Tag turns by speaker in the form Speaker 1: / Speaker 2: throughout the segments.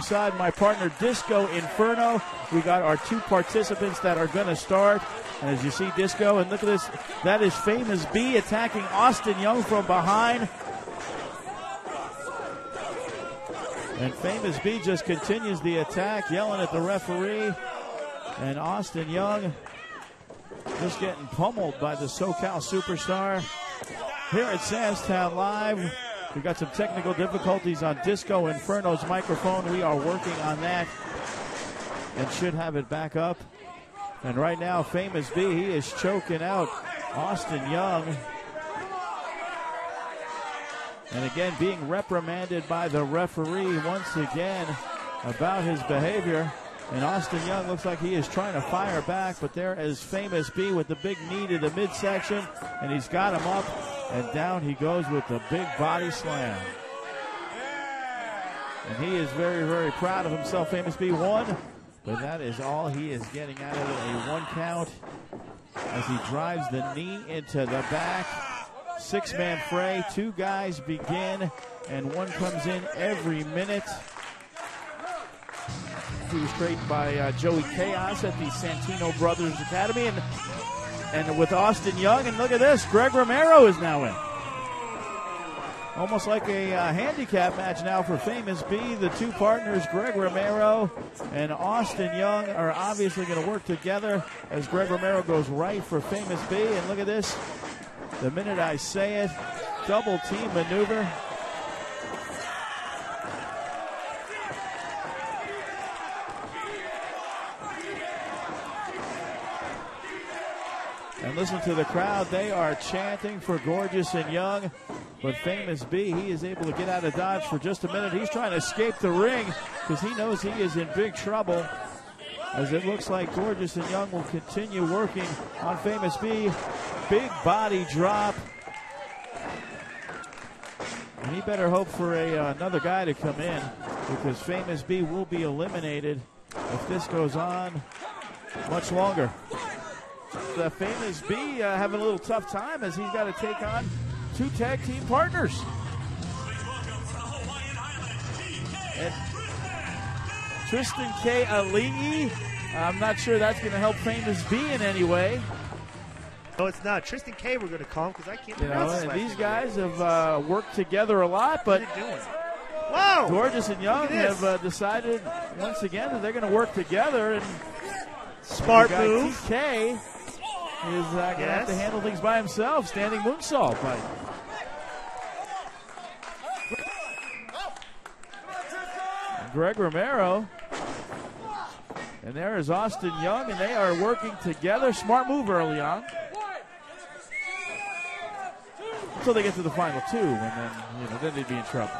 Speaker 1: Beside my partner Disco Inferno, we got our two participants that are going to start. And as you see Disco, and look at this, that is Famous B attacking Austin Young from behind. And Famous B just continues the attack, yelling at the referee. And Austin Young just getting pummeled by the SoCal superstar. Here at Sam's Town Live, we got some technical difficulties on Disco Inferno's microphone. We are working on that and should have it back up. And right now, Famous B, he is choking out Austin Young. And again, being reprimanded by the referee once again about his behavior. And Austin Young looks like he is trying to fire back, but there is Famous B with the big knee to the midsection, and he's got him up, and down he goes with the big body slam. And he is very, very proud of himself. Famous B won, but that is all he is getting out of it, a 1 count as he drives the knee into the back. 6-man fray, 2 guys begin, and 1 comes in every minute. He was trained by Joey Chaos at the Santino Brothers Academy, and with Austin Young, and look at this, Greg Romero is now in. Almost like a handicap match now for Famous B. The two partners, Greg Romero and Austin Young, are obviously going to work together as Greg Romero goes right for Famous B. And look at this, the minute I say it, double team maneuver. And listen to the crowd. They are chanting for Gorgeous and Young. But Famous B, he is able to get out of dodge for just a minute. He's trying to escape the ring because he knows he is in big trouble. As it looks like Gorgeous and Young will continue working on Famous B. Big body drop. And he better hope for another guy to come in because Famous B will be eliminated if this goes on much longer. The Famous B having a little tough time as he's got to take on 2 tag team partners. And Tristan Keali'i, I'm not sure that's going to help Famous B in any way.
Speaker 2: No, it's not. Tristan K, we're going to call him because I can't pronounce his
Speaker 1: and
Speaker 2: last
Speaker 1: these
Speaker 2: name.
Speaker 1: guys have worked together a lot, but
Speaker 2: Whoa!
Speaker 1: Gorgeous and Young have decided once again that they're going to work together. And
Speaker 2: smart
Speaker 1: the guy
Speaker 2: move.
Speaker 1: TK is going to have to handle things by himself. Standing moonsault fight. Greg Romero. And there is Austin Young, and they are working together. Smart move early on. Until they get to the final 2, and then they'd be in trouble.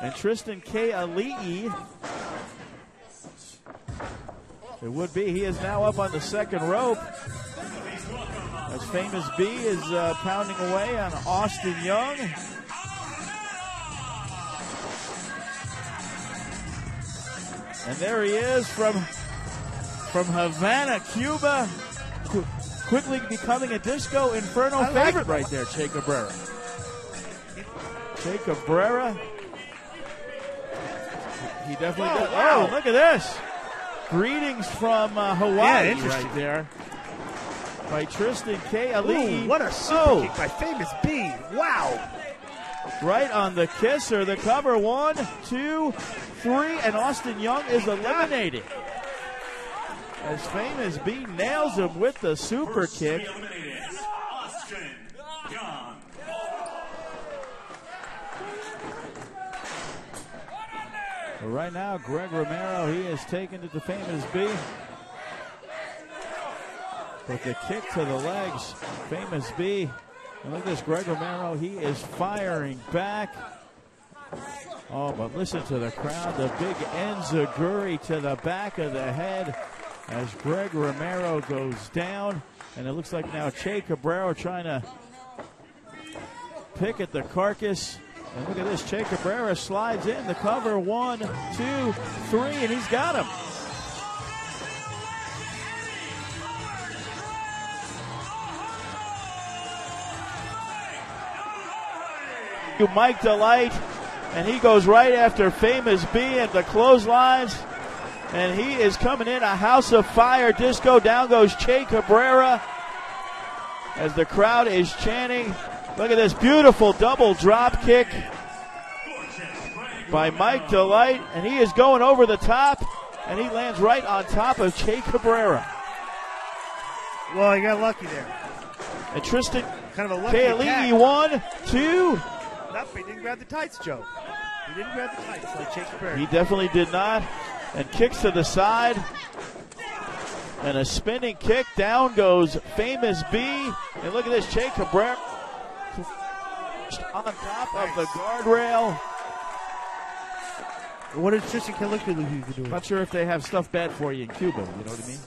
Speaker 1: And Tristan Keali'i, it would be. He is now up on the second rope. As Famous B is pounding away on Austin Young. And there he is from Havana, Cuba. Quickly becoming a Disco Inferno favorite right there, Che Cabrera. Che Cabrera. He definitely does.
Speaker 2: Wow.
Speaker 1: Oh, look at this. Greetings from Hawaii right there by Tristan Keali'i.
Speaker 2: Ooh, what a super kick by Famous B. Wow.
Speaker 1: Right on the kisser, the cover. 1, 2, 3, and Austin Young is eliminated. As Famous B nails him with the super kick. But right now, Greg Romero, he is taking it to Famous B. But the kick to the legs, Famous B. And look at this, Greg Romero, he is firing back. Oh, but listen to the crowd. The big enziguri to the back of the head as Greg Romero goes down. And it looks like now Che Cabrera trying to pick at the carcass. And look at this, Che Cabrera slides in the cover. 1, 2, 3, and he's got him. Mike Dalite and he goes right after Famous B at the clotheslines. And he is coming in a house of fire. Disco. Down goes Che Cabrera as the crowd is chanting. Look at this beautiful double drop kick by Mike Dalite. And he is going over the top. And he lands right on top of Che Cabrera.
Speaker 2: Well, he got lucky there.
Speaker 1: And Tristan
Speaker 2: Kind of a lucky
Speaker 1: Keali'i,
Speaker 2: attack.
Speaker 1: 1, 2.
Speaker 2: Nope, he didn't grab the tights, Joe. He didn't grab the tights like Jake Cabrera.
Speaker 1: He definitely did not. And kicks to the side. And a spinning kick. Down goes Famous B. And look at this, Che Cabrera on top of the guardrail.
Speaker 2: What does Tristan Keali'i do?
Speaker 1: Not sure if they have stuff bad for you in Cuba, you know what I mean?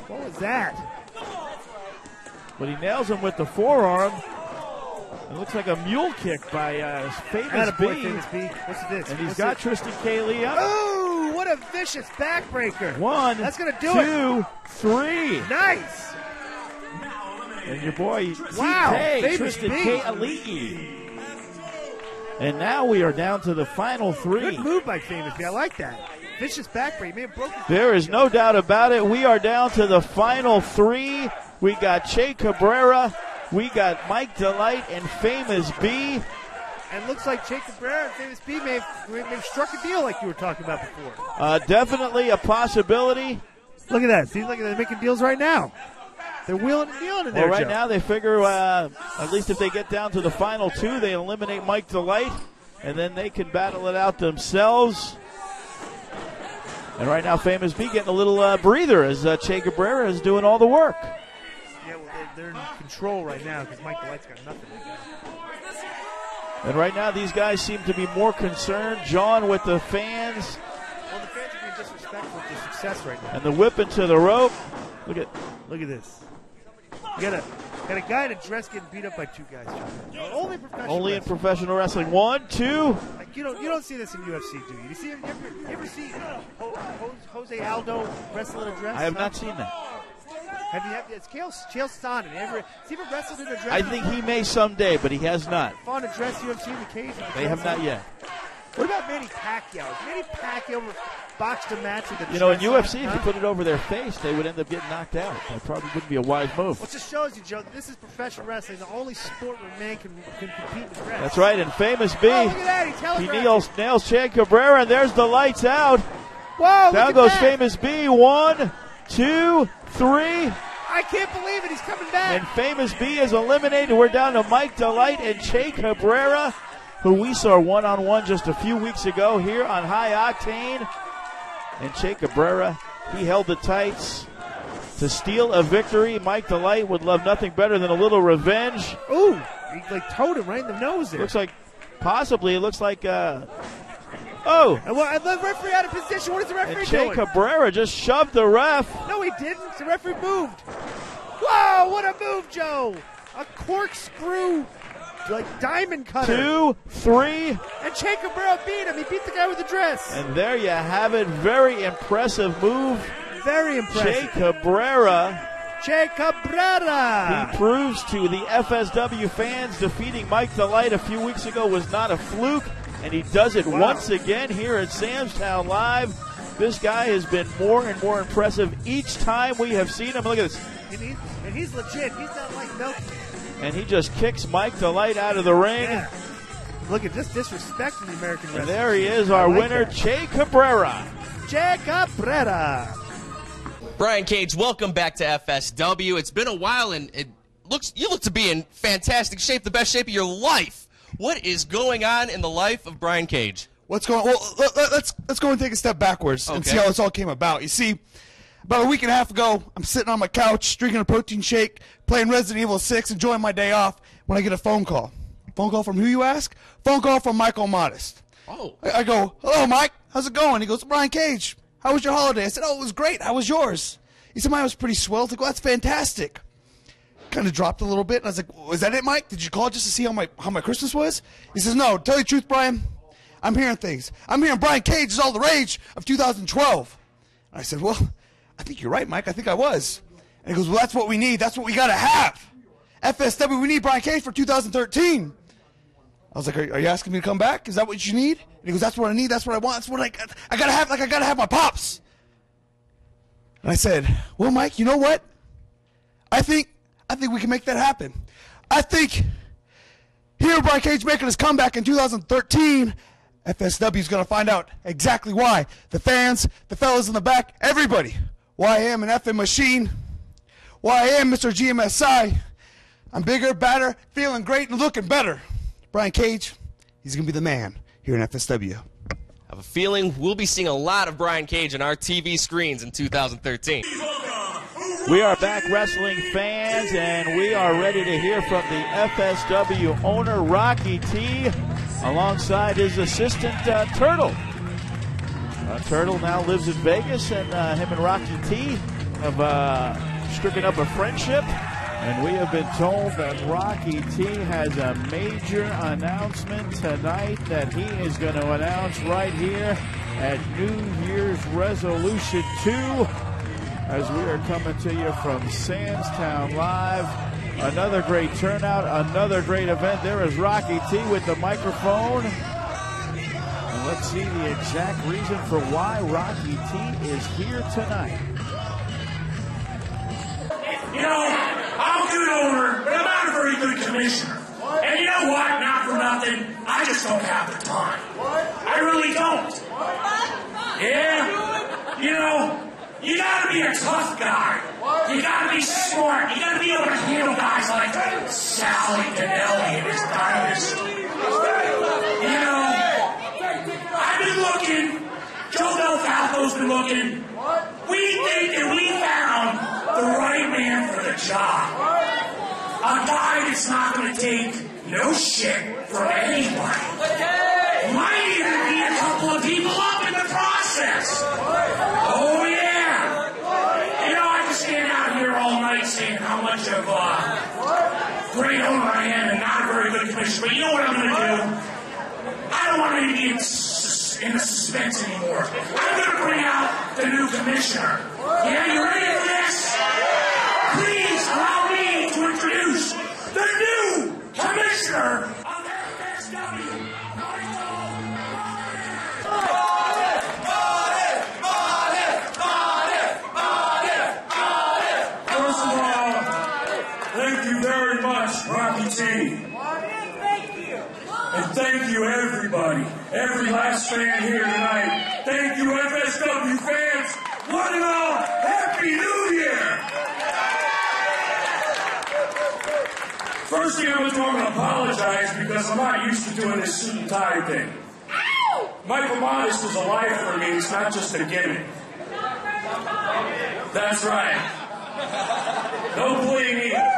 Speaker 2: What was that?
Speaker 1: But he nails him with the forearm. It looks like a mule kick by Famous B.
Speaker 2: Famous B. What's this?
Speaker 1: And he's got Tristan Keali'i up.
Speaker 2: Oh, what a vicious backbreaker.
Speaker 1: 1,
Speaker 2: That's going to do it.
Speaker 1: 2, 3.
Speaker 2: Nice.
Speaker 1: And your boy,
Speaker 2: Wow,
Speaker 1: TK,
Speaker 2: Famous
Speaker 1: Tristan
Speaker 2: B.
Speaker 1: Keali'i. And now we are down to the final 3.
Speaker 2: Good move by Famous B. I like that. Vicious backbreaker. He may have broken.
Speaker 1: There is no doubt about it. We are down to the final 3. We got Che Cabrera. We got Mike Dalite and Famous B.
Speaker 2: And looks like Jake Cabrera and Famous B may have struck a deal like you were talking about before.
Speaker 1: Definitely a possibility.
Speaker 2: Look at that. Seems like they're making deals right now. They're wheeling and dealing in there,
Speaker 1: Well, right
Speaker 2: Joe.
Speaker 1: now they figure at least if they get down to the final 2, they eliminate Mike Dalite, and then they can battle it out themselves. And right now Famous B getting a little breather as Che Cabrera is doing all the work.
Speaker 2: Yeah, well, they're in control right now because Mike Dalite's got nothing right now.
Speaker 1: And right now these guys seem to be more concerned. John with the fans.
Speaker 2: Well, the fans are being disrespectful with their success right now.
Speaker 1: And the whip into the rope. Look at
Speaker 2: this. You got a guy in a dress getting beat up by 2 guys, John. Only professional.
Speaker 1: only in
Speaker 2: wrestling.
Speaker 1: professional wrestling. 1, 2.
Speaker 2: Like, you don't see this in UFC, do you? You see him? You ever see Jose Aldo wrestle in a dress?
Speaker 1: I have not seen that.
Speaker 2: It's Chael Sonnen. You ever see him wrestle in a dress?
Speaker 1: I think he may someday, but he has not.
Speaker 2: Fought in a dress UFC in the cage.
Speaker 1: They have not yet.
Speaker 2: What about Manny Pacquiao? Has Manny Pacquiao boxed a match with a dress?
Speaker 1: You know, in UFC,
Speaker 2: on,
Speaker 1: if you put it over their face, they would end up getting knocked out. That probably wouldn't be a wise move.
Speaker 2: Well, it just shows you, Joe, that this is professional wrestling, the only sport where a man can compete in dress.
Speaker 1: That's right, and Famous B,
Speaker 2: Oh, look at that. He
Speaker 1: nails Che Cabrera, and there's the lights out.
Speaker 2: Whoa,
Speaker 1: Down
Speaker 2: look
Speaker 1: goes
Speaker 2: at that.
Speaker 1: Famous B. 1, 2, 3.
Speaker 2: I can't believe it. He's coming back.
Speaker 1: And Famous B is eliminated. We're down to Mike Dalite and Che Cabrera, who we saw one-on-one just a few weeks ago here on High Octane. And Che Cabrera, he held the tights to steal a victory. Mike Dalite would love nothing better than a little revenge.
Speaker 2: Ooh, he toed him right in the nose there.
Speaker 1: Looks like, it looks like,
Speaker 2: And the referee out of position. What is the referee
Speaker 1: and Che
Speaker 2: doing?
Speaker 1: Cabrera just shoved the ref.
Speaker 2: No, he didn't. The referee moved. Whoa, what a move, Joe. A corkscrew, diamond cutter.
Speaker 1: 2, 3.
Speaker 2: And Che Cabrera beat him. He beat the guy with the dress.
Speaker 1: And there you have it. Very impressive move.
Speaker 2: Very impressive.
Speaker 1: Che Cabrera.
Speaker 2: Che Cabrera.
Speaker 1: He proves to the FSW fans defeating Mike Dalite a few weeks ago was not a fluke, and he does it once again here at Sam's Town Live. This guy has been more and more impressive each time we have seen him. Look at this.
Speaker 2: And he's legit. He's not like Milky.
Speaker 1: And he just kicks Mike Dalite out of the ring.
Speaker 2: Yeah. Look at just disrespecting the American wrestling.
Speaker 1: And there he is, our winner, Che Cabrera.
Speaker 2: Che Cabrera.
Speaker 3: Brian Cage, welcome back to FSW. It's been a while, and you look to be in fantastic shape, the best shape of your life. What is going on in the life of Brian Cage?
Speaker 4: What's going on? Well, let's go and take a step backwards and see how this all came about. You see, about a week and a half ago, I'm sitting on my couch, drinking a protein shake, playing Resident Evil 6, enjoying my day off, when I get a phone call. Phone call from who, you ask? Phone call from Michael Modest.
Speaker 3: Oh.
Speaker 4: I go, hello, Mike. How's it going? He goes, Brian Cage. How was your holiday? I said, oh, it was great. How was yours? He said, mine was pretty swell. I was like, well, that's fantastic. Kind of dropped a little bit. And I was like, was that it, Mike? Did you call just to see how my Christmas was? He says, no, tell you the truth, Brian. I'm hearing things. I'm hearing Brian Cage is all the rage of 2012. And I said, well, I think you're right, Mike. I think I was. And he goes, well, that's what we need. That's what we got to have. FSW, we need Brian Cage for 2013. I was like, are you asking me to come back? Is that what you need? And he goes, that's what I need. That's what I want. That's what I gotta have. Like, I gotta have my pops. And I said, well, Mike, you know what? I think we can make that happen. I think here, Brian Cage making his comeback in 2013, FSW is going to find out exactly why. The fans, the fellas in the back, everybody. Why I am an effing machine. Why I am Mr. GMSI. I'm bigger, badder, feeling great, and looking better. Brian Cage, he's going to be the man here in FSW.
Speaker 3: I have a feeling we'll be seeing a lot of Brian Cage on our TV screens in 2013.
Speaker 1: We are back, wrestling fans, and we are ready to hear from the FSW owner, Rocky T, alongside his assistant, Turtle. Turtle now lives in Vegas, and him and Rocky T have stricken up a friendship. And we have been told that Rocky T has a major announcement tonight that he is going to announce right here at New Year's Resolution 2. As we are coming to you from Samstown Live. Another great turnout, another great event. There is Rocky T with the microphone. And let's see the exact reason for why Rocky T is here tonight.
Speaker 5: You know, I'm a good owner, but I'm not a very good commissioner. And you know what? Not for nothing, I just don't have the time. I really don't. Yeah, you know, you gotta be a tough guy. You gotta be smart. You gotta be able to handle guys like Sally Canelli and his dynasty. You know, I've been looking. Joe Del Falco's been looking. We think that we found the right man for the job. A guy that's not going to take no shit from anybody. Might even be a couple of people up in the process. Oh, yeah. You know, I can stand out here all night saying how much of a great owner I am and not a very good commissioner. But you know what I'm going to do? I don't want to be in the suspense anymore. I'm going to bring out the new commissioner. Yeah, you ready for this? Please allow me to introduce the new commissioner of FSW. First of all, thank you very much, Rocky T. And thank you, everybody, every last fan here tonight. Thank you, FSW fans. One and all, Happy New Year! First thing I'm going to apologize because I'm not used to doing this suit and tie thing. Michael Modest is a life for me. It's not just a gimmick. That's right. No bling either.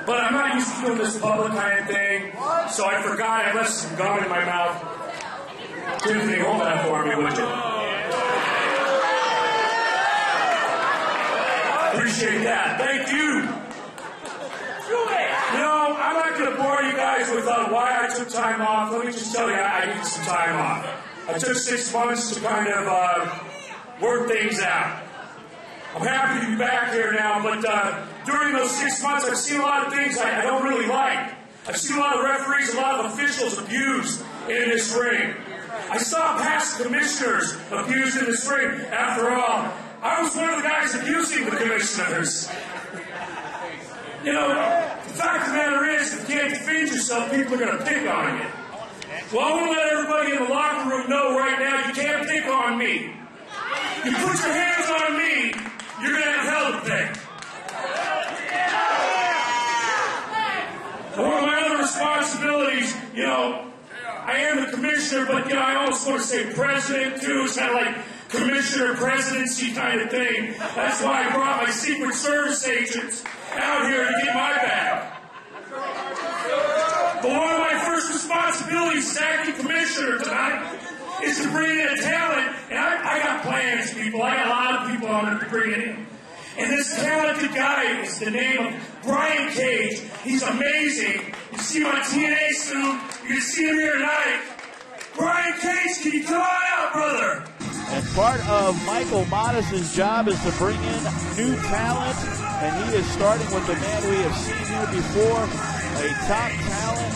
Speaker 5: But I'm not used to doing this public kind of thing, so I forgot I left some gum in my mouth. Tiffany, hold that for me, would you? Appreciate that. Thank you. You know, I'm not going to bore you guys with why I took time off. Let me just tell you, I needed some time off. I took 6 months to kind of work things out. I'm happy to be back here now, but during those 6 months, I've seen a lot of things I don't really like. I've seen a lot of referees, a lot of officials abused in this ring. I saw past commissioners abused in this ring. After all, I was one of the guys abusing the commissioners. You know, the fact of the matter is, if you can't defend yourself, people are going to pick on you. Well, I want to let everybody in the locker room know right now, you can't pick on me. You put your hands on me, you're going to have hell to pay. One of my other responsibilities, you know, I am the commissioner, but, you know, I always want to say president, too. It's kind of like commissioner presidency kind of thing. That's why I brought my Secret Service agents out here to get my back. But one of my first responsibilities as acting commissioner tonight is to bring in a talent, and I got plans, people. I got a lot of people I'm going to bring in. And this talented guy is the name of Brian Cage. He's amazing. You see my TNA suit. You can see him here tonight. Brian Cage, can you come on out, brother?
Speaker 1: And part of Michael Modest's job is to bring in new talent, and he is starting with the man we have seen here before, a top talent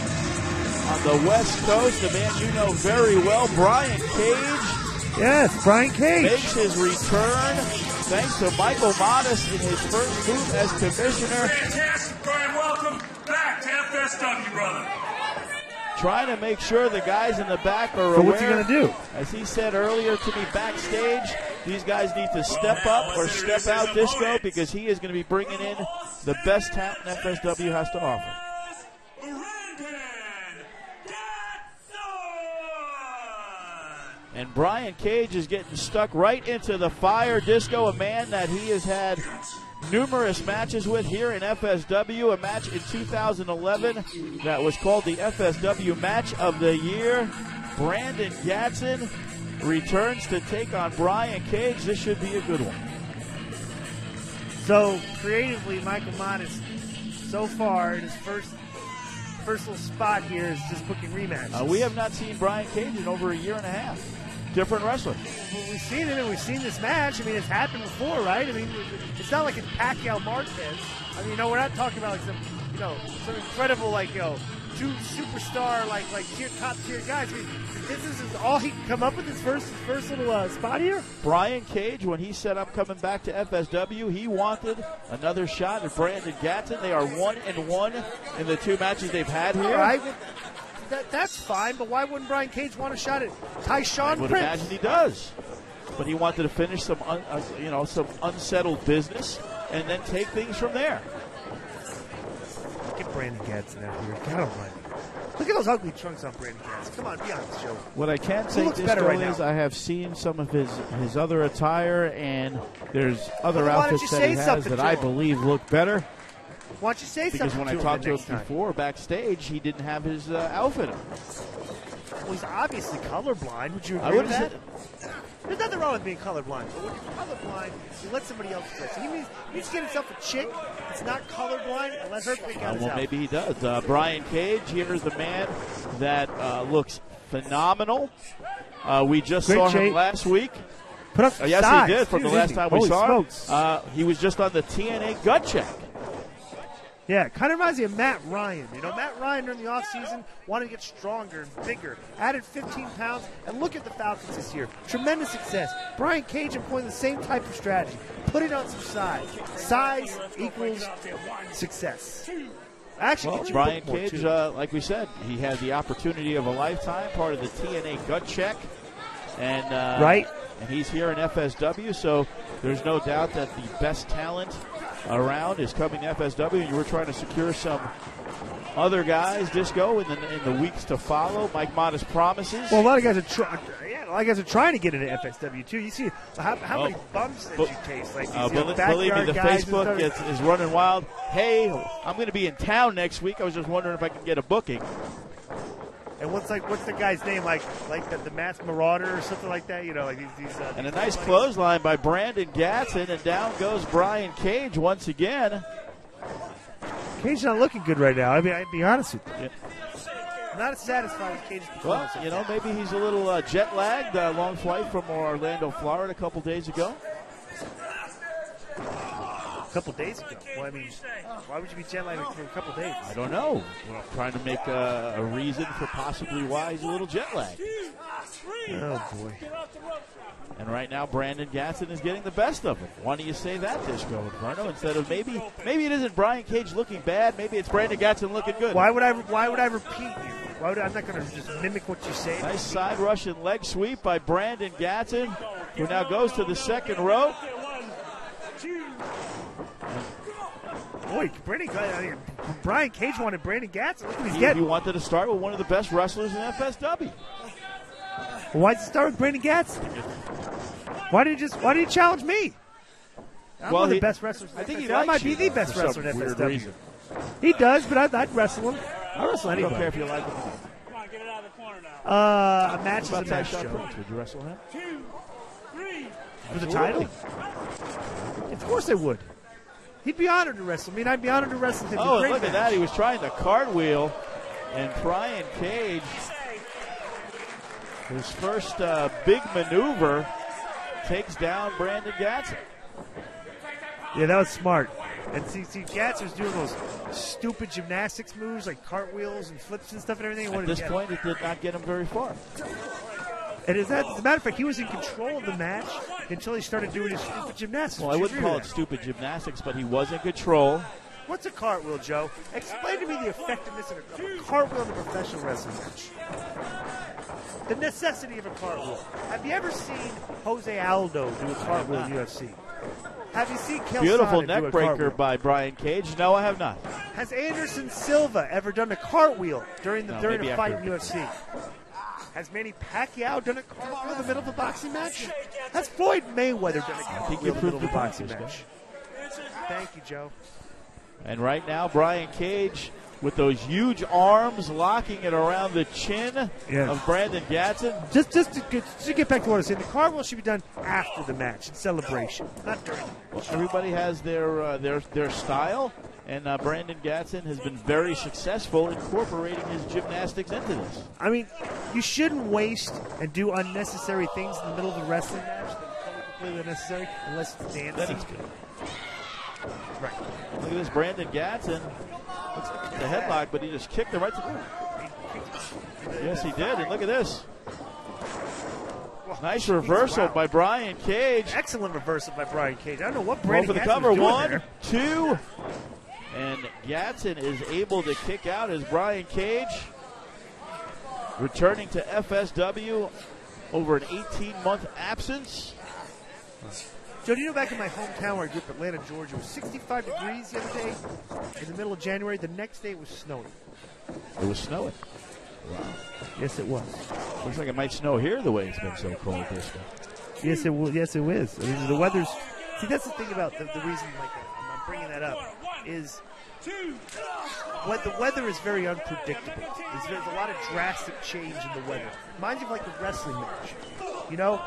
Speaker 1: on the West Coast, a man you know very well, Brian Cage.
Speaker 2: Yes, Brian Cage.
Speaker 1: Makes his return thanks to Michael Modest in his first move as commissioner.
Speaker 5: Fantastic, Brian. Welcome back to FSW, brother.
Speaker 1: Trying to make sure the guys in the back are aware.
Speaker 2: So what's he going to do?
Speaker 1: As he said earlier to me backstage, these guys need to step up or step out Disco because he is going to be bringing in the best talent FSW has to offer. And Brian Cage is getting stuck right into the fire, Disco, a man that he has had numerous matches with here in FSW. A match in 2011 that was called the FSW Match of the Year. Brandon Gatson returns to take on Brian Cage. This should be a good one.
Speaker 2: So, creatively, Michael Modest, so far, in his first little spot here is just booking rematches.
Speaker 1: We have not seen Brian Cage in over a year and a half. Different wrestler.
Speaker 2: Well, we've seen it, and we've seen this match. I mean, it's happened before, right? I mean, it's not like it's Pacquiao Marquez. I mean, we're not talking about like some incredible, two superstar, top tier guys. I mean, this is all he can come up with his first little spot here.
Speaker 1: Brian Cage, when he set up coming back to FSW, he wanted another shot at Brandon Gatson. They are 1-1 in the two matches they've had here.
Speaker 2: All right. That's fine, but why wouldn't Brian Cage want a shot at Tyshawn
Speaker 1: I would
Speaker 2: Prince?
Speaker 1: imagine he does. But he wanted to finish some unsettled business and then take things from there.
Speaker 2: Get Brandon Gatson out here. God almighty. Look at those ugly trunks on Brandon Gatson. Come on, be honest, Joe.
Speaker 1: What I can say, Disco, is I have seen some of his other attire, and there's other outfits that he has that I believe look better.
Speaker 2: Why don't you say something?
Speaker 1: Because when I talked to him before backstage, he didn't have his outfit on.
Speaker 2: Well, he's obviously colorblind. Would you agree with that? There's nothing wrong with being colorblind, but when you're colorblind, you let somebody else dress. He needs to get himself a chick that's not colorblind and let her pick out his outfit.
Speaker 1: Maybe he does. Brian Cage, here's the man that looks phenomenal. We just saw him last week.
Speaker 2: Put up some
Speaker 1: yes,
Speaker 2: size.
Speaker 1: He did from the last time we saw him. He was just on the TNA Gutcheck.
Speaker 2: Yeah, it kind of reminds me of Matt Ryan. Matt Ryan during the offseason wanted to get stronger and bigger. Added 15 pounds, and look at the Falcons this year. Tremendous success. Brian Cage employing the same type of strategy. Put it on some size. Size equals success. Actually,
Speaker 1: Brian Cage, like we said, he had the opportunity of a lifetime, part of the TNA Gutcheck. And, and he's here in FSW, so there's no doubt that the best talent around is coming to FSW, and you were trying to secure some other guys, Disco, in the weeks to follow. Mike Modest promises.
Speaker 2: Well, a lot of guys are trying to get into FSW too. You see how many bumps that you taste, like these
Speaker 1: believe me, the Facebook is running wild. Hey, I'm going to be in town next week. I was just wondering if I could get a booking.
Speaker 2: And what's the guy's name? Like the Masked Marauder or something like that?
Speaker 1: And a nice clothesline by Brandon Gatson, and down goes Brian Cage once again.
Speaker 2: Cage's not looking good right now. I mean, I'd be honest with you. I'm not satisfied with Cage's performance.
Speaker 1: Well, maybe he's a little jet lagged. Long flight from Orlando, Florida, a couple days ago.
Speaker 2: A couple days ago. Well, I mean, why would you be jet lagged for a couple days?
Speaker 1: I don't know. Well, I'm trying to make a reason for possibly why he's a little jet lagged.
Speaker 2: Oh, boy.
Speaker 1: And right now, Brandon Gatson is getting the best of him. Why do you say that, Disco Inferno? Instead of maybe it isn't Brian Cage looking bad. Maybe it's Brandon Gatson looking good.
Speaker 2: Why would I repeat you? I'm not going to just mimic what you say.
Speaker 1: Nice side rush and leg sweep by Brandon Gatson, who now goes to the second rope.
Speaker 2: Boy, Brian Cage wanted Brandon Gatson. Look what he's getting.
Speaker 1: He wanted to start with one of the best wrestlers in FSW.
Speaker 2: Well, why did he start with Brandon Gatson? Why did he challenge me? I'm one of the best wrestlers in FSW. I might be the best wrestler in FSW. Reason. He does, but I'd wrestle him. I'll wrestle anybody.
Speaker 1: I don't care if you like him.
Speaker 5: Come on, get it out of the corner now.
Speaker 2: A match is a match, Joe.
Speaker 1: Would you wrestle him?
Speaker 5: 2, 3.
Speaker 2: For the title? Of course I would. He'd be honored to wrestle me, and I'd be honored to wrestle him.
Speaker 1: Oh, look at that. He was trying to cartwheel, and Brian Cage, his first big maneuver, takes down Brandon Gatson.
Speaker 2: Yeah, that was smart. And see, Gatson's doing those stupid gymnastics moves like cartwheels and flips and stuff and everything.
Speaker 1: At this point, it did not get him very far.
Speaker 2: And as a matter of fact, he was in control of the match until he started doing his stupid gymnastics.
Speaker 1: Well, I wouldn't call it stupid gymnastics, but he was in control.
Speaker 2: What's a cartwheel, Joe? Explain to me the effectiveness of a cartwheel in a professional wrestling match. The necessity of a cartwheel. Have you ever seen Jose Aldo do a cartwheel in UFC? Have you seen Kel
Speaker 1: Beautiful
Speaker 2: Sonnen
Speaker 1: neck breaker by Brian Cage. No, I have not.
Speaker 2: Has Anderson Silva ever done a cartwheel during a fight in UFC? Has Manny Pacquiao done a cartwheel in the middle of a boxing match? Has Floyd Mayweather done a cartwheel in the middle of a boxing match? Thank you, Joe.
Speaker 1: And right now, Brian Cage with those huge arms locking it around the chin of Brandon Gatson.
Speaker 2: Just to get back to what I was saying, the cartwheel should be done after the match in celebration, not during the match.
Speaker 1: Everybody has their style, and Brandon Gatson has been very successful incorporating his gymnastics into this.
Speaker 2: I mean, you shouldn't waste and do unnecessary things in the middle of a wrestling match that are completely unnecessary unless it's dancing.
Speaker 1: Then it's good.
Speaker 2: Right.
Speaker 1: Look at this, Brandon Gatson. Looks like the headlock, but he just kicked it right to the. Yes, he did. And look at this. Nice reversal by Brian Cage.
Speaker 2: Excellent reversal by Brian Cage. I don't know what Brandon
Speaker 1: Gatson
Speaker 2: for the cover.
Speaker 1: Was doing 1,
Speaker 2: there.
Speaker 1: 2, and Gatson is able to kick out as Brian Cage returning to FSW over an 18-month absence.
Speaker 2: Joe, do you know back in my hometown where I grew up, Atlanta, Georgia, it was 65 degrees the other day in the middle of January. The next day it was snowing.
Speaker 1: It was snowing. Wow.
Speaker 2: Yes, it was.
Speaker 1: Looks like it might snow here the way it's been so cold this day.
Speaker 2: Yes, it will. Yes, it is. I mean, the weather's. See, that's the thing about the reason like I'm bringing that up is the weather is very unpredictable. There's a lot of drastic change in the weather. Reminds you of like a wrestling match. You know,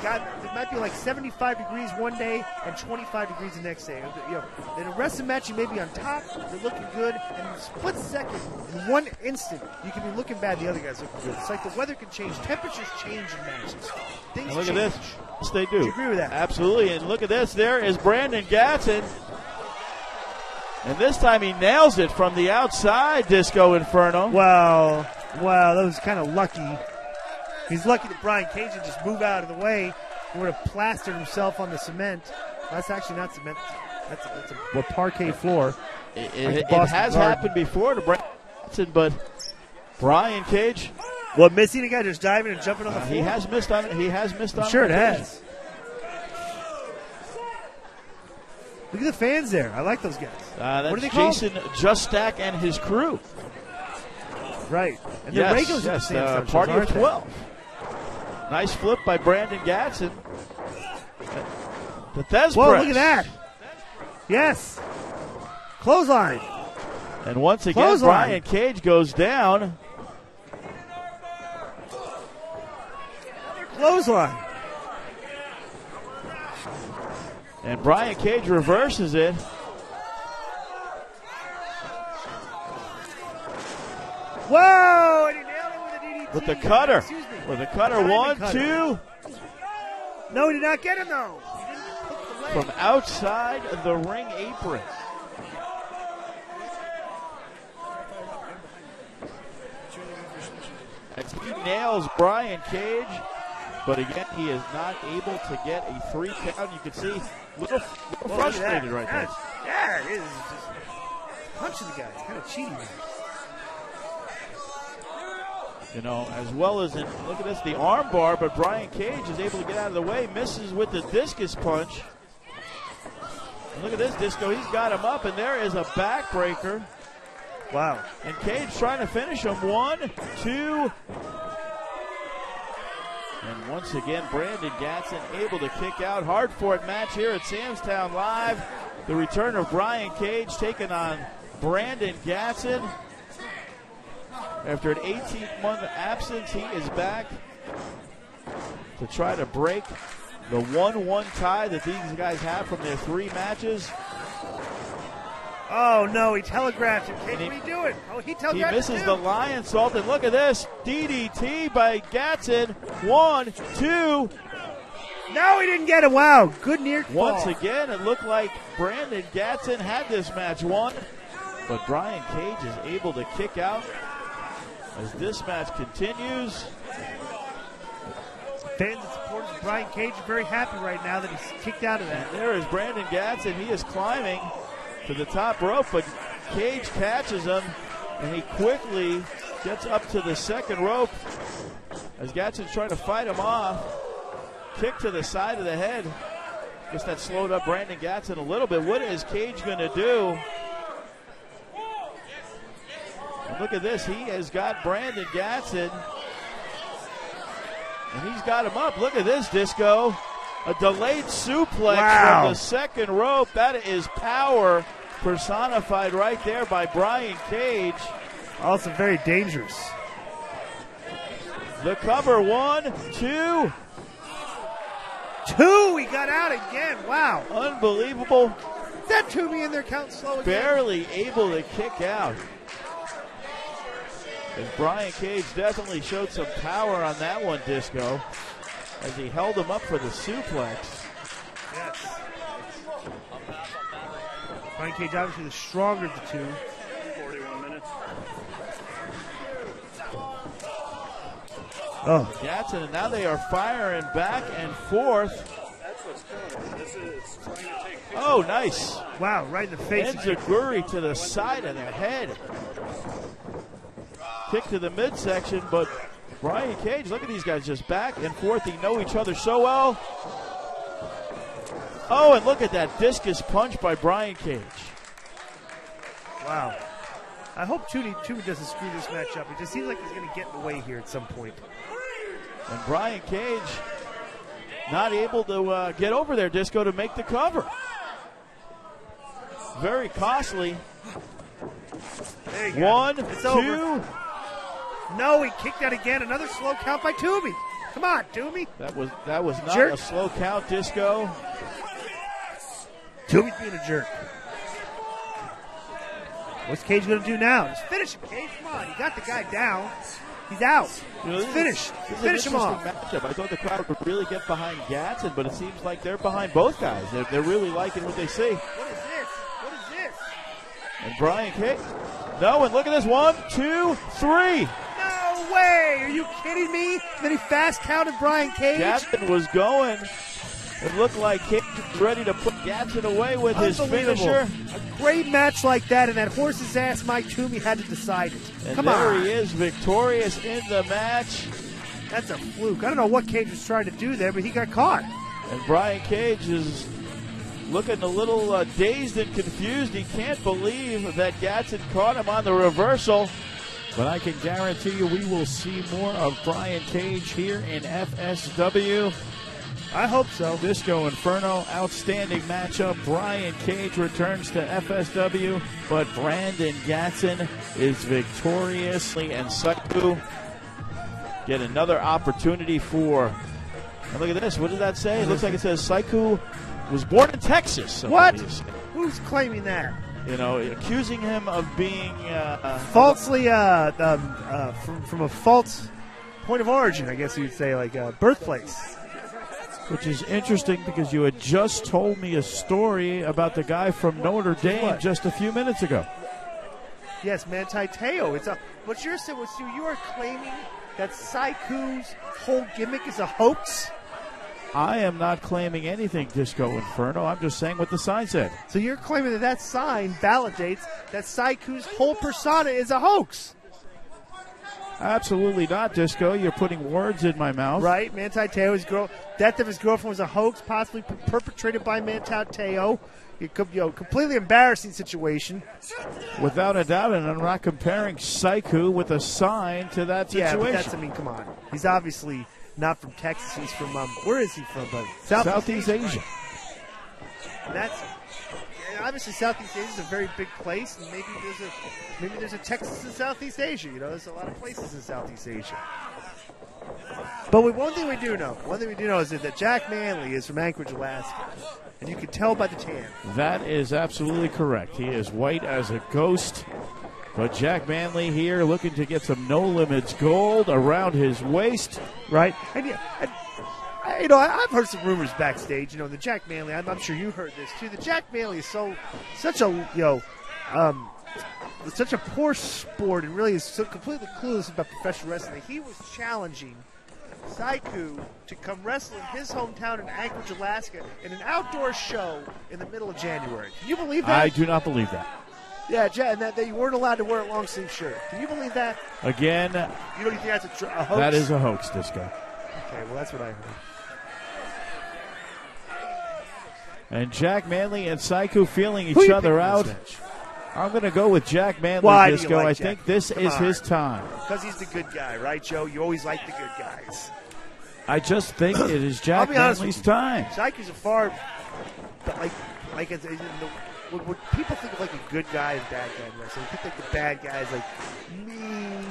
Speaker 2: God, it might be like 75 degrees one day and 25 degrees the next day. You know, in a wrestling match, you may be on top, you're looking good, and in a split second, in one instant, you can be looking bad, the other guy's looking good. It's like the weather can change. Temperatures change in matches. Things
Speaker 1: and look
Speaker 2: change.
Speaker 1: at this. Yes, they do.
Speaker 2: Do you agree with that?
Speaker 1: Absolutely. And look at this. There is Brandon Gatson. And this time he nails it from the outside, Disco Inferno.
Speaker 2: Wow, that was kind of lucky. He's lucky that Brian Cage would just move out of the way. He would have plastered himself on the cement. That's actually not cement. That's a parquet floor.
Speaker 1: It has happened before to Branson, but Brian Cage.
Speaker 2: What, missing a guy just diving and jumping on the floor?
Speaker 1: He has missed on it. He has missed on it.
Speaker 2: Sure it has. Look at the fans there. I like those guys.
Speaker 1: That's
Speaker 2: what are they
Speaker 1: Jason Justak and his crew.
Speaker 2: Right. And the regulars at the same
Speaker 1: party of 12. Nice flip by Brandon Gatson. The Thez
Speaker 2: Whoa,
Speaker 1: press.
Speaker 2: look at that. Yes. Clothesline.
Speaker 1: And once again, Brian Cage goes down.
Speaker 2: Clothesline.
Speaker 1: And Brian Cage reverses it.
Speaker 2: Whoa! And he nailed it
Speaker 1: with the cutter. With the cutter. 1, 2.
Speaker 2: No, he did not get him, though.
Speaker 1: From outside the ring apron. As he nails Brian Cage, but again, he is not able to get a 3 count. You can see a little frustrated right there.
Speaker 2: Yeah, it is. Just punching the guy. It's kind of cheating.
Speaker 1: You know, as well as in, look at this, the arm bar, but Brian Cage is able to get out of the way, misses with the discus punch. And look at this, Disco, he's got him up, and there is a backbreaker.
Speaker 2: Wow.
Speaker 1: And Cage trying to finish him. 1, 2. And once again, Brandon Gatson able to kick out. Hard-fought match here at Samstown Live. The return of Brian Cage taking on Brandon Gatson. After an 18-month absence, he is back to try to break the 1-1 tie that these guys have from their 3 matches.
Speaker 2: Oh, no, he telegraphed it. What are you doing? Oh, he telegraphed
Speaker 1: He misses
Speaker 2: it
Speaker 1: the lion salt, and look at this. DDT by Gatson. 1, 2.
Speaker 2: No, he didn't get him. Wow, good near fall.
Speaker 1: Once again, it looked like Brandon Gatson had this match won. But Brian Cage is able to kick out as this match continues.
Speaker 2: Fans and supporters of Brian Cage are very happy right now that he's kicked out of that.
Speaker 1: And there is Brandon Gatson. He is climbing to the top rope, but Cage catches him, and he quickly gets up to the second rope as Gatson's trying to fight him off. Kick to the side of the head. Guess that slowed up Brandon Gatson a little bit. What is Cage going to do? And look at this. He has got Brandon Gatson, and he's got him up. Look at this, Disco. A delayed suplex from the second rope. That is power personified right there by Brian Cage.
Speaker 2: Also very dangerous.
Speaker 1: The cover, 1, 2.
Speaker 2: 2, he got out again. Wow.
Speaker 1: Unbelievable.
Speaker 2: That Toomey in there counting slow again.
Speaker 1: Barely able to kick out. And Brian Cage definitely showed some power on that one, Disco, as he held him up for the suplex.
Speaker 2: Yes. Brian Cage obviously the stronger of the two.
Speaker 6: 41 minutes.
Speaker 2: Oh.
Speaker 1: Gatson, and now they are firing back and forth.
Speaker 6: That's what's killing us. This is trying to take.
Speaker 1: Oh, nice.
Speaker 2: Wow, right in the face.
Speaker 1: Enziguri to the side of the head. Kick to the midsection, but Brian Cage, look at these guys just back and forth. They know each other so well. Oh, and look at that discus punch by Brian Cage.
Speaker 2: Wow. I hope Toomey doesn't screw this match up. It just seems like he's going to get in the way here at some point.
Speaker 1: And Brian Cage not able to get over there, Disco, to make the cover. Very costly.
Speaker 2: There you go.
Speaker 1: 1,
Speaker 2: It's
Speaker 1: 2.
Speaker 2: over. No, he kicked out again. Another slow count by Toomey. Come on, Toomey.
Speaker 1: That was not
Speaker 2: Jerk.
Speaker 1: a slow count, Disco.
Speaker 2: Toomey's being a jerk. What's Cage going to do now? Just finish him, Cage. Come on. You got the guy down. He's out. Finish him off.
Speaker 1: Matchup. I thought the crowd would really get behind Gatson, but it seems like they're behind both guys. They're really liking what they see.
Speaker 2: What is this? What is this?
Speaker 1: And Brian Cage. No, and look at this. 1, 2, 3.
Speaker 2: No way. Are you kidding me? Then he fast counted Brian Cage.
Speaker 1: Gatson was going. It looked like Cage was ready to put Gatson away with his finisher.
Speaker 2: A great match like that, and that horse's ass Mike Toomey had to decide it.
Speaker 1: And
Speaker 2: Come
Speaker 1: there
Speaker 2: on.
Speaker 1: he is, victorious in the match.
Speaker 2: That's a fluke. I don't know what Cage was trying to do there, but he got caught.
Speaker 1: And Brian Cage is looking a little dazed and confused. He can't believe that Gatson caught him on the reversal. But I can guarantee you we will see more of Brian Cage here in FSW.
Speaker 2: I hope so.
Speaker 1: Disco Inferno, outstanding matchup. Brian Cage returns to FSW, but Brandon Gatson is victorious. And Sikou get another opportunity for. And look at this. What does that say? It looks like it says Sikou was born in Texas.
Speaker 2: What? Who's claiming that?
Speaker 1: You know, accusing him of being
Speaker 2: falsely from a false point of origin, I guess you'd say, like birthplace.
Speaker 1: Which is interesting because you had just told me a story about the guy from Notre Dame just a few minutes ago.
Speaker 2: Yes, Manti Te'o. What you're saying was you are claiming that Sikou's whole gimmick is a hoax?
Speaker 1: I am not claiming anything, Disco Inferno. I'm just saying what the sign said.
Speaker 2: So you're claiming that sign validates that Sikou's whole persona is a hoax?
Speaker 1: Absolutely not, Disco. You're putting words in my mouth.
Speaker 2: Right. Manti Te'o's death of his girlfriend was a hoax, possibly perpetrated by Manti Te'o. It could be a completely embarrassing situation.
Speaker 1: Without a doubt, and I'm not comparing Sikou with a sign to that situation.
Speaker 2: Yeah, but come on. He's obviously not from Texas. He's from, where is he from, buddy?
Speaker 1: Southeast Asia.
Speaker 2: And obviously Southeast Asia is a very big place, and maybe there's a Texas in Southeast Asia. You know, there's a lot of places in Southeast Asia. But one thing we do know is that Jack Manley is from Anchorage, Alaska, and you can tell by the tan.
Speaker 1: That is absolutely correct. He is white as a ghost. But Jack Manley here looking to get some No Limits gold around his waist.
Speaker 2: Right. And I've heard some rumors backstage. The Jack Manley. I'm sure you heard this too. The Jack Manley is such a such a poor sport and really is so completely clueless about professional wrestling. He was challenging Sikou to come wrestle in his hometown in Anchorage, Alaska, in an outdoor show in the middle of January. Can you believe that?
Speaker 1: I do not believe that.
Speaker 2: Yeah, and that you weren't allowed to wear a long sleeve shirt. Can you believe that?
Speaker 1: Again,
Speaker 2: you don't think that's a hoax?
Speaker 1: That is a hoax, Disco.
Speaker 2: Okay, well, that's what I heard.
Speaker 1: And Jack Manley and Sikou feeling each other out. I'm going to go with Jack Manley,
Speaker 2: Why
Speaker 1: Disco.
Speaker 2: do you like
Speaker 1: I
Speaker 2: Jack?
Speaker 1: think this is his time.
Speaker 2: Because he's the good guy, right, Joe? You always like the good guys.
Speaker 1: I just think it is Jack Manley's time.
Speaker 2: Sikou's a far, like it's in the, when people think of like a good guy and bad guy in wrestling, you think the bad guy is like mean,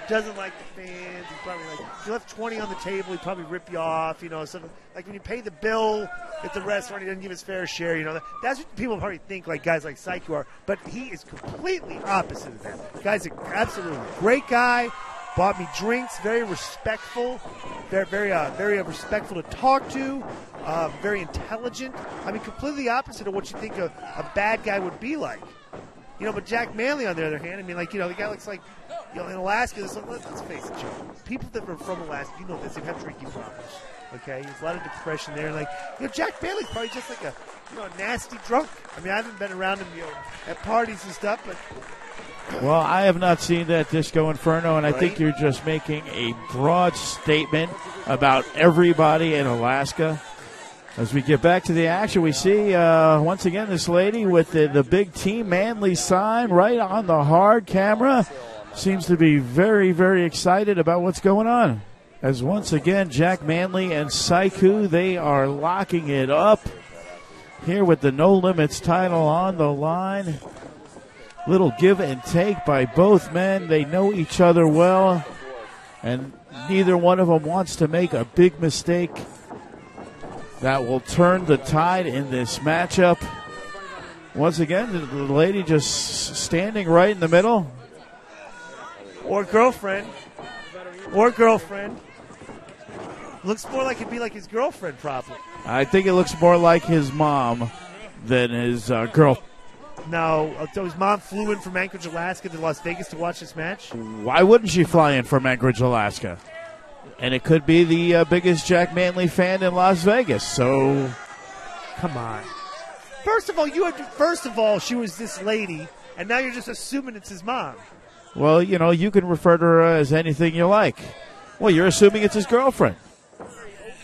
Speaker 2: doesn't like the fans. He's probably like, if you left 20 on the table, he'd probably rip you off, something like when you pay the bill at the restaurant, he doesn't give his fair share, that's what people probably think like guys like Sikou are, but he is completely opposite of that. The guy's an absolutely great guy. Bought me drinks, very respectful, very respectful to talk to, very intelligent. I mean, completely opposite of what you think a bad guy would be like. But Jack Manley, on the other hand, I mean, the guy looks like, in Alaska, let's face it, Joe. People that are from Alaska, this, they have drinking problems. Okay, there's a lot of depression there. Jack Manley's probably just like a nasty drunk. I mean, I haven't been around him, at parties and stuff, but.
Speaker 1: Well, I have not seen that, Disco Inferno, and I think you're just making a broad statement about everybody in Alaska. As we get back to the action, we see, once again, this lady with the big Team Manley sign right on the hard camera. Seems to be very, very excited about what's going on. As once again, Jack Manley and Sikou, they are locking it up here with the No Limits title on the line. Little give and take by both men. They know each other well, and neither one of them wants to make a big mistake that will turn the tide in this matchup. Once again, the lady just standing right in the middle.
Speaker 2: Or girlfriend. Looks more like it'd be like his girlfriend, probably.
Speaker 1: I think it looks more like his mom than his girlfriend.
Speaker 2: No, so his mom flew in from Anchorage, Alaska to Las Vegas to watch this match?
Speaker 1: Why wouldn't she fly in from Anchorage, Alaska? And it could be the biggest Jack Manley fan in Las Vegas, so...
Speaker 2: Come on. First of all, she was this lady, and now you're just assuming it's his mom.
Speaker 1: Well, you can refer to her as anything you like. Well, you're assuming it's his girlfriend.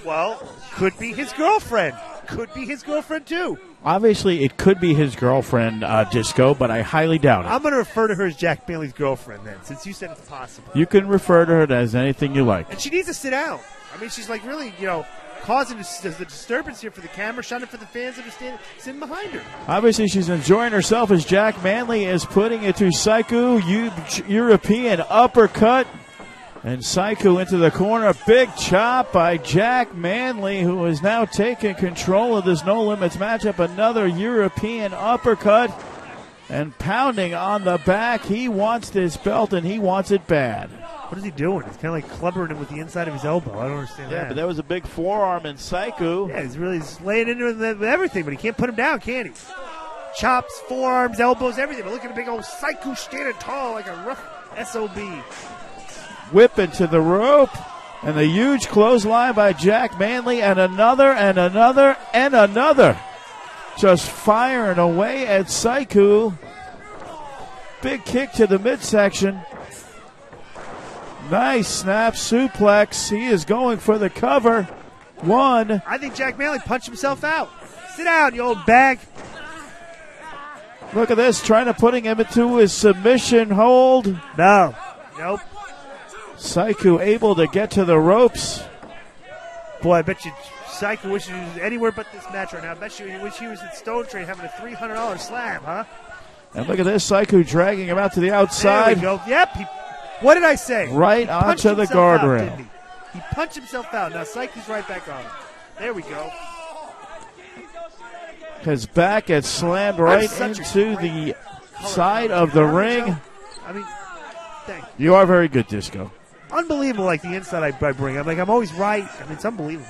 Speaker 2: Well, could be his girlfriend. Could be his girlfriend, too.
Speaker 1: Obviously, it could be his girlfriend, Disco, but I highly doubt it.
Speaker 2: I'm going to refer to her as Jack Manley's girlfriend, then, since you said it's possible.
Speaker 1: You can refer to her as anything you like.
Speaker 2: And she needs to sit down. I mean, she's like really, causing the disturbance here for the camera, shining for the fans that are sitting behind her.
Speaker 1: Obviously, she's enjoying herself as Jack Manley is putting it to Sikou. European uppercut. And Sikou into the corner. Big chop by Jack Manley, who is now taking control of this No Limits matchup. Another European uppercut. And pounding on the back. He wants this belt, and he wants it bad.
Speaker 2: What is he doing? He's kind of like clubbering him with the inside of his elbow. I don't understand that.
Speaker 1: Yeah, but that was a big forearm in Sikou.
Speaker 2: Yeah, he's really laying into it with everything, but he can't put him down, can he? Chops, forearms, elbows, everything. But look at the big old Sikou standing tall like a rough SOB.
Speaker 1: Whip into the rope, and the huge clothesline by Jack Manley, and another, and another, and another. Just firing away at Sikou. Big kick to the midsection. Nice snap suplex. He is going for the cover. One.
Speaker 2: I think Jack Manley punched himself out. Sit down, you old bag.
Speaker 1: Look at this, trying to putting him into his submission hold.
Speaker 2: No. Nope.
Speaker 1: Sikou able to get to the ropes.
Speaker 2: Boy, I bet you Sikou wishes he was anywhere but this match right now. I bet you he wish he was at Stone Trade having a $300 slab, huh?
Speaker 1: And look at this, Sikou dragging him out to the outside.
Speaker 2: There we go. Yep. What did I say?
Speaker 1: Right onto the guardrail.
Speaker 2: He punched himself out. Now Sikou's right back on him. There we go.
Speaker 1: His back gets slammed right into the side of the ring.
Speaker 2: I mean, thank you.
Speaker 1: You are very good, Disco.
Speaker 2: Unbelievable, like the inside I bring. I'm always right. I mean, it's unbelievable.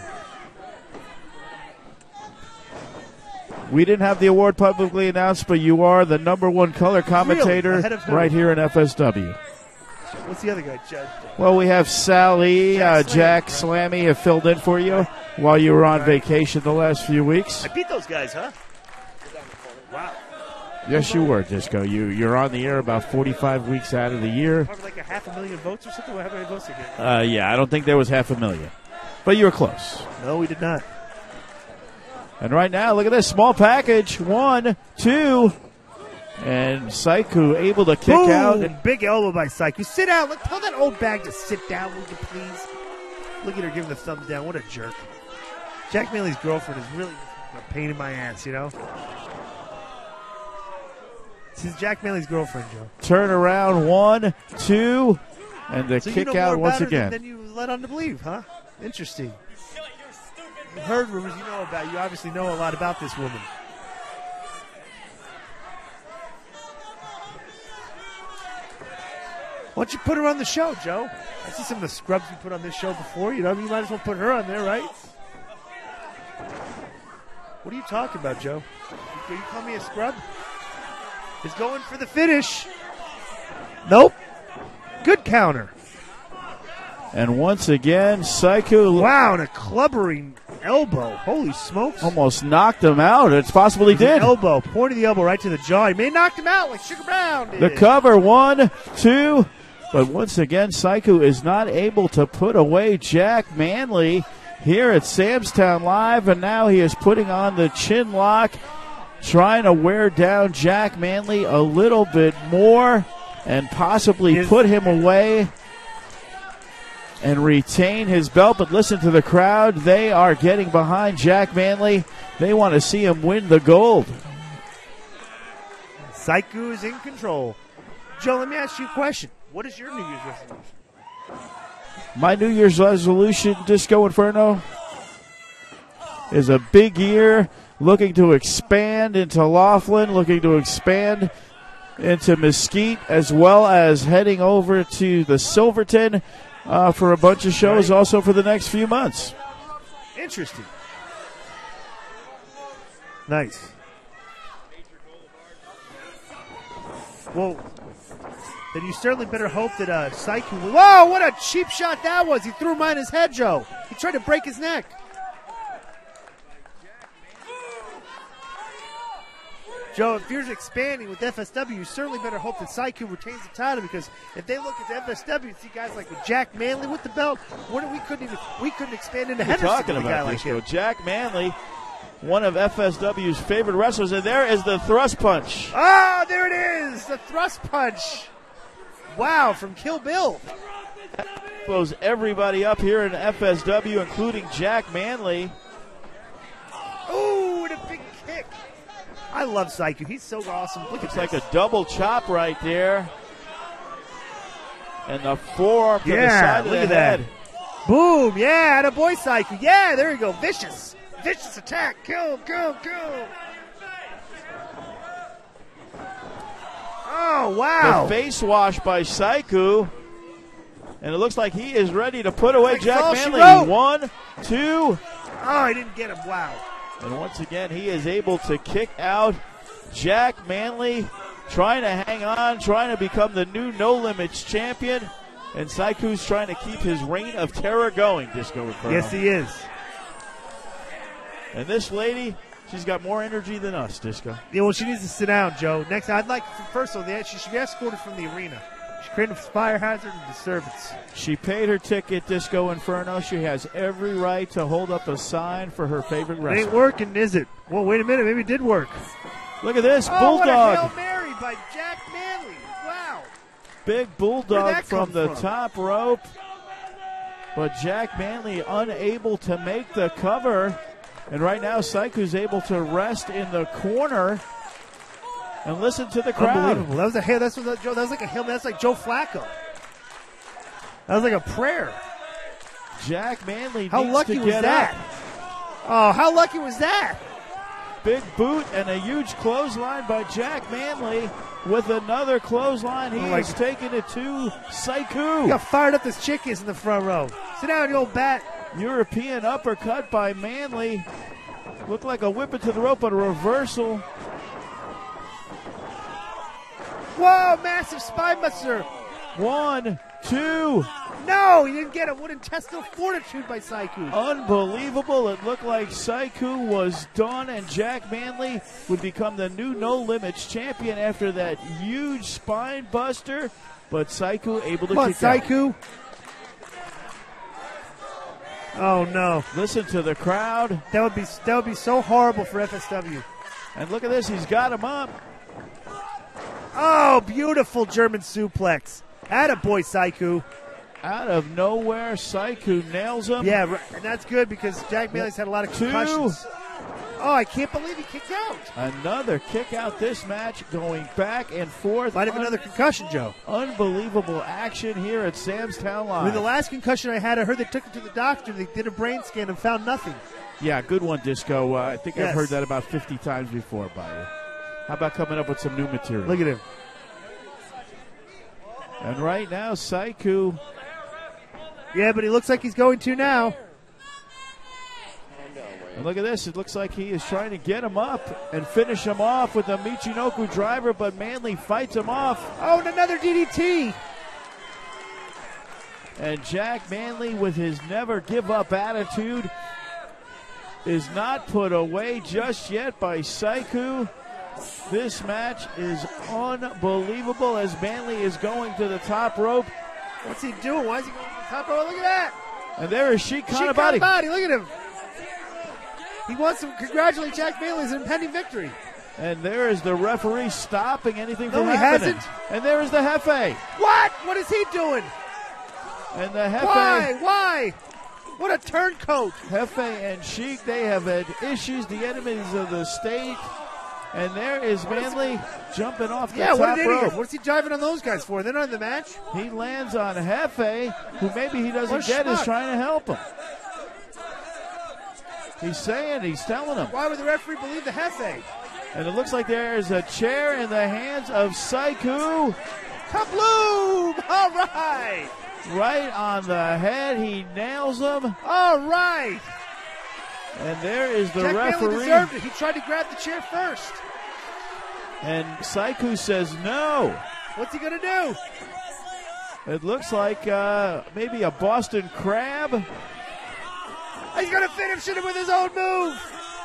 Speaker 1: We didn't have the award publicly announced, but you are the #1 color commentator
Speaker 2: Ahead of who?
Speaker 1: right here in FSW.
Speaker 2: What's the other guy, Judge?
Speaker 1: Well, we have Sally, Jack Slammy have filled in for you while you were on vacation the last few weeks.
Speaker 2: I beat those guys, huh? Wow.
Speaker 1: Yes, you were, Disco. You're on the air about 45 weeks out of the year.
Speaker 2: Probably like a 500,000 votes or something. How many votes did you get?
Speaker 1: Yeah, I don't think there was 500,000. But you were close.
Speaker 2: No, we did not.
Speaker 1: And right now, look at this small package. 1, 2. And Sikou able to kick
Speaker 2: Boom!
Speaker 1: out.
Speaker 2: And big elbow by Sikou. Sit down. Tell that old bag to sit down, will you please? Look at her giving the thumbs down. What a jerk. Jack Manley's girlfriend is really a pain in my ass, you know? This is Jack Manley's girlfriend, Joe.
Speaker 1: Turn around. 1, 2. And the
Speaker 2: So
Speaker 1: kick
Speaker 2: you know
Speaker 1: out
Speaker 2: more
Speaker 1: once
Speaker 2: about her
Speaker 1: again.
Speaker 2: than you led on to believe, huh? Interesting. You've heard rumors you know about. You obviously know a lot about this woman. Why don't you put her on the show, Joe? I see some of the scrubs you put on this show before. You know, you might as well put her on there, right? What are you talking about, Joe? You call me a scrub? He's going for the finish. Nope. Good counter.
Speaker 1: And once again, Sikou
Speaker 2: Wow, and a clubbering elbow. Holy smokes.
Speaker 1: almost knocked him out. It's possible he did.
Speaker 2: Elbow, point of the elbow right to the jaw. He may have knocked him out like Sugar Brown did.
Speaker 1: The cover, 1, 2. But once again, Sikou is not able to put away Jack Manley here at Samstown Live. And now he is putting on the chin lock, trying to wear down Jack Manley a little bit more and possibly put him away and retain his belt. But listen to the crowd. They are getting behind Jack Manley. They want to see him win the gold.
Speaker 2: Sikou is in control. Joe, let me ask you a question. What is your New Year's resolution?
Speaker 1: My New Year's resolution, Disco Inferno, is a big year, looking to expand into Laughlin, looking to expand into Mesquite, as well as heading over to the Silverton for a bunch of shows also for the next few months.
Speaker 2: Interesting. Nice. Well, then you certainly better hope that Sikou... Whoa, what a cheap shot that was. He threw him on his head, Joe. He tried to break his neck. Joe, if you're expanding with FSW, you certainly better hope that Sikou retains the title, because if they look at the FSW and see guys like Jack Manley with the belt, we couldn't expand into Henderson.
Speaker 1: Talking
Speaker 2: with a guy
Speaker 1: about
Speaker 2: like
Speaker 1: Disco.
Speaker 2: him.
Speaker 1: Jack Manley, one of FSW's favorite wrestlers, and there is the thrust punch.
Speaker 2: Oh, there it is, the thrust punch. Wow, from Kill Bill.
Speaker 1: Blows everybody up here in FSW, including Jack Manley.
Speaker 2: Ooh, and a big kick. I love Sikou. He's so awesome. Look at
Speaker 1: It's
Speaker 2: this.
Speaker 1: like a double chop right there. And the forearm to the
Speaker 2: Yeah,
Speaker 1: side of
Speaker 2: look
Speaker 1: the
Speaker 2: at that.
Speaker 1: head.
Speaker 2: Boom, yeah, attaboy Sikou. Yeah, there you go. Vicious attack. Kill. Oh, wow.
Speaker 1: The face wash by Sikou. And it looks like he is ready to put away
Speaker 2: Like
Speaker 1: Jack
Speaker 2: all she
Speaker 1: Manley.
Speaker 2: wrote.
Speaker 1: 1, 2.
Speaker 2: Oh, he didn't get him. Wow.
Speaker 1: And once again, he is able to kick out Jack Manley, trying to hang on, trying to become the new No Limits champion. And Sikou's trying to keep his reign of terror going, Disco Inferno.
Speaker 2: Yes, he is.
Speaker 1: And this lady, she's got more energy than us, Disco.
Speaker 2: Yeah, well, she needs to sit down, Joe. Next, I'd like, first of all, she should be escorted from the arena. She created a fire hazard and disturbance.
Speaker 1: She paid her ticket, Disco Inferno. She has every right to hold up a sign for her favorite
Speaker 2: It
Speaker 1: wrestler.
Speaker 2: ain't working, is it? Well, wait a minute. Maybe it did work.
Speaker 1: Look at this,
Speaker 2: Oh, what a
Speaker 1: Bulldog.
Speaker 2: Hail Mary by Jack Manley. Wow.
Speaker 1: Big
Speaker 2: Where'd
Speaker 1: Bulldog
Speaker 2: that
Speaker 1: from
Speaker 2: come
Speaker 1: the
Speaker 2: from?
Speaker 1: top rope. But Jack Manley unable to make the cover. And right now, Sikou's able to rest in the corner. And listen to the crowd.
Speaker 2: Unbelievable. That was a hail. That's what Joe. That was like a hail. That's like Joe Flacco. That was like a prayer.
Speaker 1: Jack Manley
Speaker 2: How
Speaker 1: needs
Speaker 2: lucky
Speaker 1: to
Speaker 2: was
Speaker 1: get
Speaker 2: that?
Speaker 1: up.
Speaker 2: Oh, how lucky was that?
Speaker 1: Big boot and a huge clothesline by Jack Manley with another clothesline. He is taking it to Sikou.
Speaker 2: Look how fired up this chick is in the front row. Sit down, you old bat.
Speaker 1: European uppercut by Manley. Looked like a whip into the rope, but a reversal.
Speaker 2: Whoa, massive spine buster.
Speaker 1: 1, 2.
Speaker 2: No, he didn't get it. What intestinal fortitude by Sikou.
Speaker 1: Unbelievable. It looked like Sikou was done, and Jack Manley would become the new No Limits champion after that huge spine buster. But Sikou able to kick out.
Speaker 2: Sikou. Oh no!
Speaker 1: Listen to the crowd.
Speaker 2: That would be so horrible for FSW.
Speaker 1: And look at this. He's got him up.
Speaker 2: Oh, beautiful German suplex. Attaboy, Sikou.
Speaker 1: Out of nowhere, Sikou nails him.
Speaker 2: Yeah, and that's good because Jack Manley's had a lot of concussions.
Speaker 1: 2.
Speaker 2: Oh, I can't believe he kicked out.
Speaker 1: Another kick out this match, going back and forth.
Speaker 2: Might have another concussion, Joe.
Speaker 1: Unbelievable action here at Sam's Town Live.
Speaker 2: I mean, the last concussion I had, I heard they took it to the doctor. They did a brain scan and found nothing.
Speaker 1: Yeah, good one, Disco. I think
Speaker 2: Yes.
Speaker 1: I've heard that about 50 times before by you. How about coming up with some new material?
Speaker 2: Look at him.
Speaker 1: And right now, Sikou.
Speaker 2: Yeah, but he looks like he's going to now.
Speaker 1: And look at this. It looks like he is trying to get him up and finish him off with a Michinoku driver, but Manley fights him off.
Speaker 2: Oh, and another DDT.
Speaker 1: And Jack Manley, with his never give up attitude, is not put away just yet by Sikou. This match is unbelievable as Manley is going to the top rope.
Speaker 2: What's he doing? Why is he going to the top rope? Look at that.
Speaker 1: And there is Sheik
Speaker 2: Sheik
Speaker 1: Kanabati.
Speaker 2: Kanabati, look at him. He wants to congratulate Jack Manley on his impending victory.
Speaker 1: And there is the referee stopping anything
Speaker 2: No,
Speaker 1: from
Speaker 2: he
Speaker 1: happening.
Speaker 2: hasn't.
Speaker 1: And there is the Jefe.
Speaker 2: What? What is he doing?
Speaker 1: And the Jefe.
Speaker 2: Why? What a turncoat.
Speaker 1: Jefe and Sheik, they have had issues, the enemies of the state. And there is Manley jumping off the
Speaker 2: Yeah, what
Speaker 1: top
Speaker 2: an idiot.
Speaker 1: rope.
Speaker 2: What's he driving on those guys for? They're not in the match.
Speaker 1: He lands on Jefe, who maybe he doesn't
Speaker 2: What a
Speaker 1: get, is
Speaker 2: schmuck.
Speaker 1: trying to help him. He's telling him.
Speaker 2: Why would the referee believe the Jefe?
Speaker 1: And it looks like there is a chair in the hands of Sikou.
Speaker 2: Kabloom! All right.
Speaker 1: Right on the head. He nails him.
Speaker 2: All right.
Speaker 1: And there is the
Speaker 2: Jack
Speaker 1: referee.
Speaker 2: Manley deserved it. He tried to grab the chair first.
Speaker 1: And Sikou says no.
Speaker 2: What's he going to do?
Speaker 1: It looks like maybe a Boston Crab.
Speaker 2: He's going to finish him with his own move.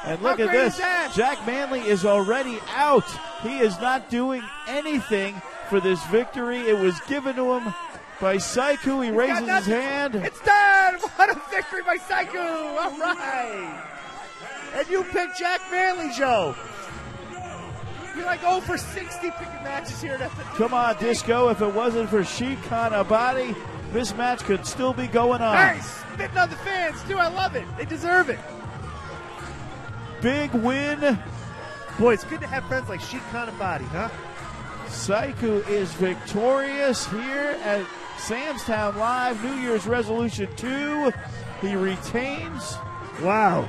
Speaker 1: And look
Speaker 2: How
Speaker 1: at
Speaker 2: great
Speaker 1: this.
Speaker 2: is that?
Speaker 1: Jack Manley is already out. He is not doing anything for this victory. It was given to him by Sikou. He raises his
Speaker 2: nothing.
Speaker 1: hand.
Speaker 2: It's done. What a victory by Sikou. All right. And you picked Jack Manley, Joe. You're like 0 for 60 picking matches here.
Speaker 1: Come on, Disco. If it wasn't for Sheik Kanabati, this match could still be going on.
Speaker 2: Nice. Spitting on the fans, too. I love it. They deserve it.
Speaker 1: Big win.
Speaker 2: Boy, it's good to have friends like Sheik Kanabati, huh?
Speaker 1: Sikou is victorious here at Sam's Town Live. New Year's Resolution 2. He retains.
Speaker 2: Wow.